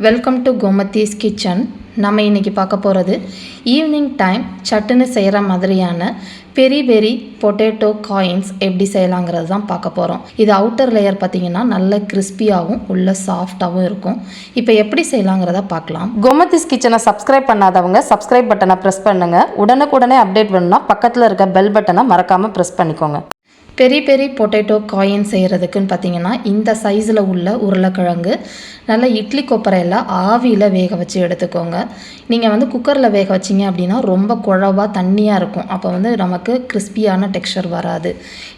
Welcome to Gomathi's kitchen. நம்ம இன்றைக்கி பார்க்க போகிறது ஈவினிங் டைம் சட்டுன்னு செய்கிற மாதிரியான பெரி பெரி பொட்டேட்டோ காயின்ஸ் எப்படி செய்யலாங்கிறது தான் பார்க்க போகிறோம். இது அவுட்டர் லேயர் பார்த்திங்கன்னா நல்ல கிறிஸ்பியாகவும் உள்ள சாஃப்டாகவும் இருக்கும். இப்போ எப்படி செய்யலாங்கிறத பார்க்கலாம். கோமதிஸ் கிச்சனை சப்ஸ்கிரைப் பண்ணாதவங்க சப்ஸ்கிரைப் பட்டனை ப்ரெஸ் பண்ணுங்கள். உடனுக்குடனே அப்டேட் பண்ணணும்னா பக்கத்தில் இருக்க பெல் பட்டனை மறக்காமல் ப்ரெஸ் பண்ணிக்கோங்க. பெரி பெரி பொட்டேட்டோ காயின் செய்கிறதுக்குன்னு பார்த்தீங்கன்னா இந்த சைஸில் உள்ள உருளைக்கிழங்கு நல்லா இட்லி கொப்பரையில் ஆவியில் வேக வச்சு எடுத்துக்கோங்க. நீங்கள் குக்கரில் வேக வச்சிங்க அப்படின்னா ரொம்ப குழவாக தண்ணியாக இருக்கும். அப்போ நமக்கு கிறிஸ்பியான டெக்ஸ்சர் வராது.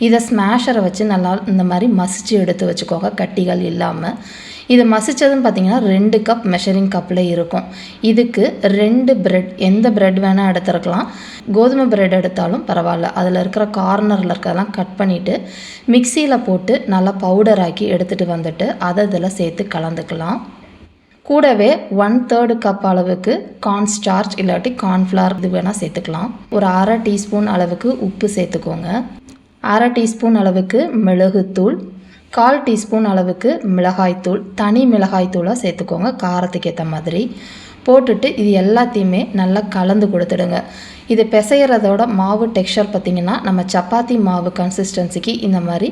இதை ஸ்மாஷரை வச்சு நல்லா இந்த மாதிரி மசிச்சு எடுத்து வச்சுக்கோங்க, கட்டிகள் இல்லாமல். இது மசித்ததுன்னு பார்த்தீங்கன்னா 2 கப் மெஷரிங் கப்பில் இருக்கும். இதுக்கு 2 பிரெட், எந்த பிரெட் வேணால் எடுத்துருக்கலாம். கோதுமை பிரெட் எடுத்தாலும் பரவாயில்ல. அதில் இருக்கிற கார்னரில் இருக்கிறதெல்லாம் கட் பண்ணிவிட்டு மிக்சியில் போட்டு நல்லா பவுடர் ஆக்கி எடுத்துகிட்டு வந்துட்டு அதை இதில் சேர்த்து கலந்துக்கலாம். கூடவே 1/3 கப் அளவுக்கு கார்ன்ஸ்டார்ச் இல்லாட்டி கார்ன்ஃப்ளவர் இது வேணால் சேர்த்துக்கலாம். ஒரு அரை டீஸ்பூன் அளவுக்கு உப்பு சேர்த்துக்கோங்க. அரை டீஸ்பூன் அளவுக்கு மிளகுத்தூள், 1/4 டீஸ்பூன் அளவுக்கு மிளகாய்த்தூள், தனி மிளகாய்த்தூளாக சேர்த்துக்கோங்க காரத்துக்கு ஏற்ற மாதிரி. போட்டுட்டு இது எல்லாத்தையுமே நல்லா கலந்து கொடுத்துடுங்க. இது பிசைகிறதோட மாவு டெக்ஸ்சர் பார்த்திங்கன்னா நம்ம சப்பாத்தி மாவு கன்சிஸ்டன்சிக்கு இந்த மாதிரி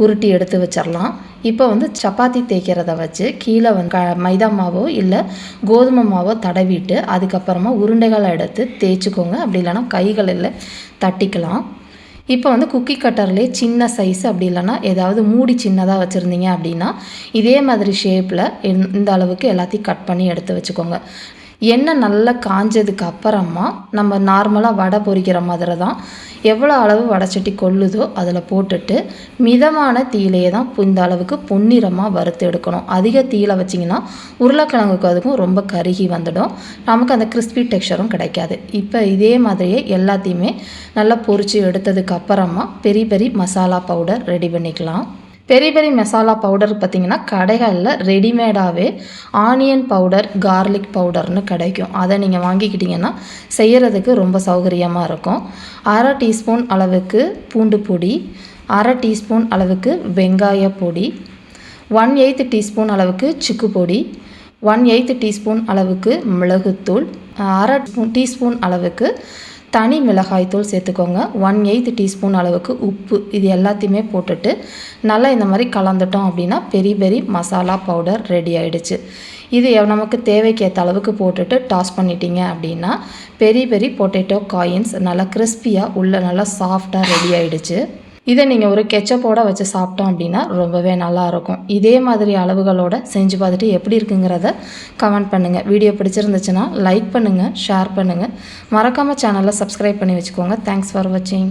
உருட்டி எடுத்து வச்சிடலாம். இப்போ சப்பாத்தி தேய்க்கிறத வச்சு கீழே மைதா மாவோ இல்லை கோதுமை மாவோ தடவிட்டு அதுக்கப்புறமா உருண்டைகளை எடுத்து தேய்ச்சிக்கோங்க. அப்படி இல்லைன்னா கைகளில் தட்டிக்கலாம். இப்போ குக்கி கட்டர்லேயே சின்ன சைஸ் அப்படி இல்லைன்னா ஏதாவது மூடி சின்னதாக வச்சுருந்தீங்க அப்படின்னா இதே மாதிரி ஷேப்பில் இந்த அளவுக்கு எல்லாத்தையும் கட் பண்ணி எடுத்து வச்சுக்கோங்க. எண்ணெய் நல்லா காஞ்சதுக்கு அப்புறமா நம்ம நார்மலாக வடை பொரிக்கிற மாதிரி தான் எவ்வளோ அளவு வடைச்சட்டி கொள்ளுதோ அதில் போட்டுட்டு மிதமான தீயிலேயே தான் இந்த அளவுக்கு பொன்னிறமாக வறுத்து எடுக்கணும். அதிக தீயில வச்சிங்கன்னா உருளைக்கிழங்குக்கு அதுக்கும் ரொம்ப கருகி வந்துடும், நமக்கு அந்த கிறிஸ்பி டெக்ஸ்சரும் கிடைக்காது. இப்போ இதே மாதிரியே எல்லாத்தையுமே நல்லா பொரித்து எடுத்ததுக்கு அப்புறமா பெரி பெரி மசாலா பவுடர் ரெடி பண்ணிக்கலாம். பெரி பெரி மசாலா பவுடர் பார்த்திங்கன்னா கடைகளில் ரெடிமேடாகவே ஆனியன் பவுடர், கார்லிக் பவுடர்னு கிடைக்கும். அதை நீங்கள் வாங்கிக்கிட்டிங்கன்னா செய்கிறதுக்கு ரொம்ப சௌகரியமாக இருக்கும். அரை டீஸ்பூன் அளவுக்கு பூண்டு பொடி, அரை டீஸ்பூன் அளவுக்கு வெங்காய பொடி, 1/8 டீஸ்பூன் அளவுக்கு சுக்கு பொடி, 1/8 டீஸ்பூன் அளவுக்கு மிளகுத்தூள், அரை டீஸ்பூன் அளவுக்கு தனி மிளகாய்த்தூள் சேர்த்துக்கோங்க, 1/8 டீஸ்பூன் அளவுக்கு உப்பு. இது எல்லாத்தையுமே போட்டுட்டு நல்லா இந்த மாதிரி கலந்துட்டோம் அப்படின்னா பெரி பெரி மசாலா பவுடர் ரெடி ஆகிடுச்சு. இது நமக்கு தேவைக்கேற்ற அளவுக்கு போட்டுட்டு டாஸ் பண்ணிட்டீங்க அப்படின்னா பெரி பெரி பொட்டேட்டோ காயின்ஸ் நல்லா கிறிஸ்பியாக உள்ள நல்லா சாஃப்டாக ரெடி ஆகிடுச்சு. இதை நீங்கள் ஒரு கெச்சப்போட வச்சு சாப்பிட்டோம் அப்படின்னா ரொம்பவே நல்லாயிருக்கும். இதே மாதிரி அளவுகளோடு செஞ்சு பார்த்துட்டு எப்படி இருக்குங்கிறத கமெண்ட் பண்ணுங்கள். வீடியோ பிடிச்சிருந்துச்சுன்னா லைக் பண்ணுங்கள், ஷேர் பண்ணுங்கள். மறக்காமல் சேனலை சப்ஸ்கிரைப் பண்ணி வச்சுக்கோங்க. தேங்க்ஸ் ஃபார் வாட்சிங்.